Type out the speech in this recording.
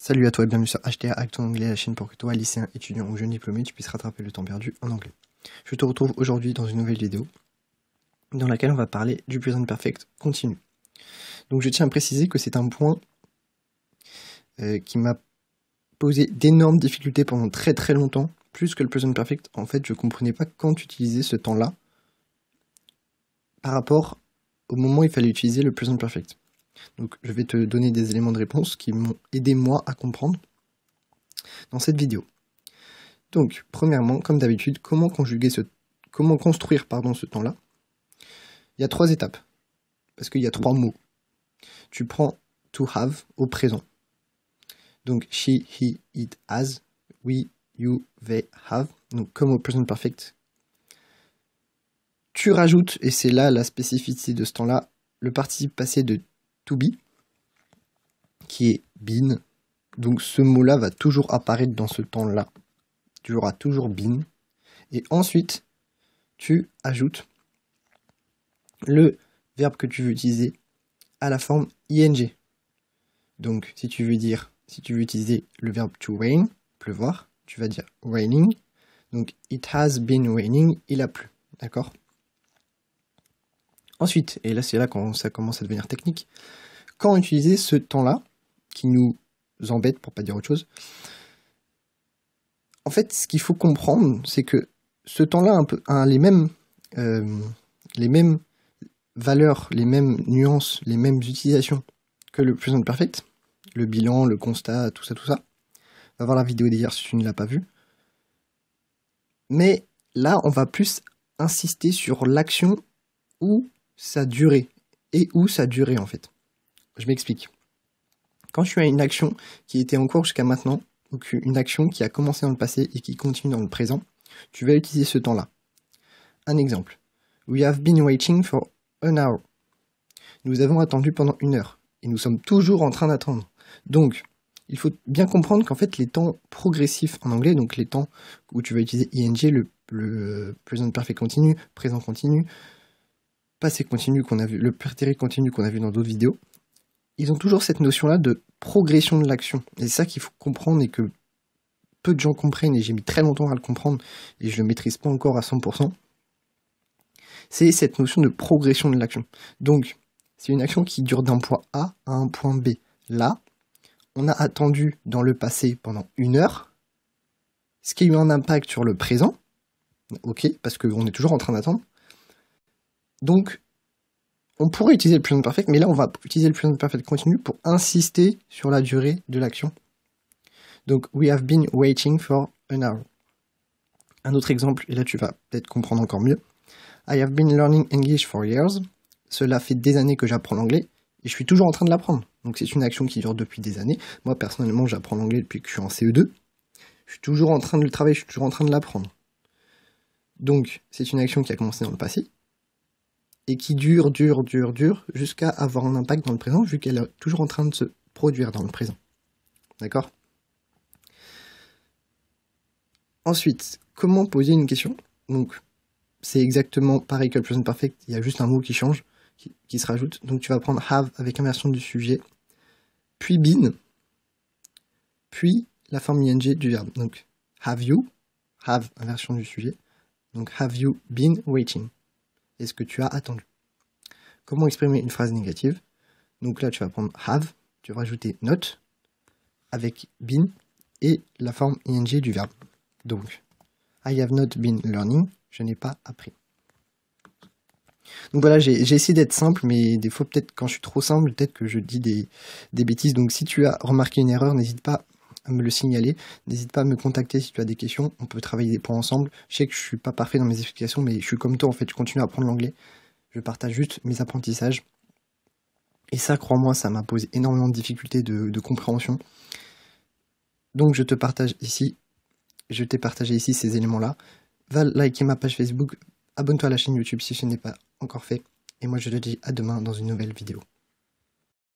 Salut à toi et bienvenue sur HTA Hack ton anglais, la chaîne pour que toi, lycéen, étudiant ou jeune diplômé, tu puisses rattraper le temps perdu en anglais. Je te retrouve aujourd'hui dans une nouvelle vidéo dans laquelle on va parler du present perfect continu. Donc je tiens à préciser que c'est un point qui m'a posé d'énormes difficultés pendant très longtemps, plus que le present perfect. En fait, je ne comprenais pas quand utiliser ce temps-là par rapport au moment où il fallait utiliser le present perfect. Donc je vais te donner des éléments de réponse qui m'ont aidé moi à comprendre dans cette vidéo. Donc premièrement, comme d'habitude, comment construire ce temps-là? Il y a 3 étapes, parce qu'il y a 3 mots. Tu prends to have au présent. Donc she, he, it, has, we, you, they, have. Donc comme au present perfect. Tu rajoutes, et c'est là la spécificité de ce temps-là, le participe passé de to be, qui est been. Donc ce mot-là va toujours apparaître dans ce temps-là. Tu auras toujours been. Et ensuite, tu ajoutes le verbe que tu veux utiliser à la forme ing. Donc si tu veux utiliser le verbe to rain, pleuvoir, tu vas dire raining. Donc it has been raining, il a plu. D'accord? Ensuite, et là c'est là quand ça commence à devenir technique, quand utiliser ce temps-là, qui nous embête pour pas dire autre chose, en fait ce qu'il faut comprendre, c'est que ce temps-là a les mêmes valeurs, les mêmes nuances, les mêmes utilisations que le present perfect, le bilan, le constat, tout ça. Va voir la vidéo d'hier si tu ne l'as pas vue. Mais là, on va plus insister sur l'action ou sa durée, et où sa durée en fait. Je m'explique. Quand tu as une action qui était en cours jusqu'à maintenant, ou une action qui a commencé dans le passé et qui continue dans le présent, tu vas utiliser ce temps-là. Un exemple. We have been waiting for an hour. Nous avons attendu pendant 1 heure. Et nous sommes toujours en train d'attendre. Donc, il faut bien comprendre qu'en fait, les temps progressifs en anglais, donc les temps où tu vas utiliser ing, le present perfect continu, présent continu, passé continu qu'on a vu, le prétérit continu qu'on a vu dans d'autres vidéos, ils ont toujours cette notion-là de progression de l'action. Et c'est ça qu'il faut comprendre et que peu de gens comprennent, et j'ai mis très longtemps à le comprendre, et je ne le maîtrise pas encore à 100%. C'est cette notion de progression de l'action. Donc, c'est une action qui dure d'un point A à un point B. Là, on a attendu dans le passé pendant 1 heure, ce qui a eu un impact sur le présent, ok, parce qu'on est toujours en train d'attendre. Donc, on pourrait utiliser le present perfect, mais là, on va utiliser le present perfect continu pour insister sur la durée de l'action. Donc, we have been waiting for an hour. Un autre exemple, et là, tu vas peut-être comprendre encore mieux. I have been learning English for years. Cela fait des années que j'apprends l'anglais, et je suis toujours en train de l'apprendre. Donc, c'est une action qui dure depuis des années. Moi, personnellement, j'apprends l'anglais depuis que je suis en CE2. Je suis toujours en train de le travailler, je suis toujours en train de l'apprendre. Donc, c'est une action qui a commencé dans le passé, et qui dure jusqu'à avoir un impact dans le présent, vu qu'elle est toujours en train de se produire dans le présent. D'accord? Ensuite, comment poser une question? Donc, c'est exactement pareil que le present perfect, il y a juste un mot qui change, qui se rajoute. Donc, tu vas prendre have avec inversion du sujet, puis been, puis la forme ing du verbe. Donc, have you, have inversion du sujet, donc have you been waiting? Est-ce que tu as attendu? Comment exprimer une phrase négative? Donc là, tu vas prendre have, tu vas rajouter not avec been et la forme ing du verbe. Donc, I have not been learning, je n'ai pas appris. Donc voilà, j'ai essayé d'être simple, mais des fois, peut-être quand je suis trop simple, peut-être que je dis des bêtises. Donc si tu as remarqué une erreur, n'hésite pas à me le signaler. N'hésite pas à me contacter si tu as des questions. On peut travailler des points ensemble. Je sais que je suis pas parfait dans mes explications, mais je suis comme toi en fait. Je continue à apprendre l'anglais. Je partage juste mes apprentissages. Et ça, crois-moi, ça m'a posé énormément de difficultés de compréhension. Donc je te partage ici. Je t'ai partagé ici ces éléments-là. Va liker ma page Facebook. Abonne-toi à la chaîne YouTube si ce n'est pas encore fait. Et moi, je te dis à demain dans une nouvelle vidéo.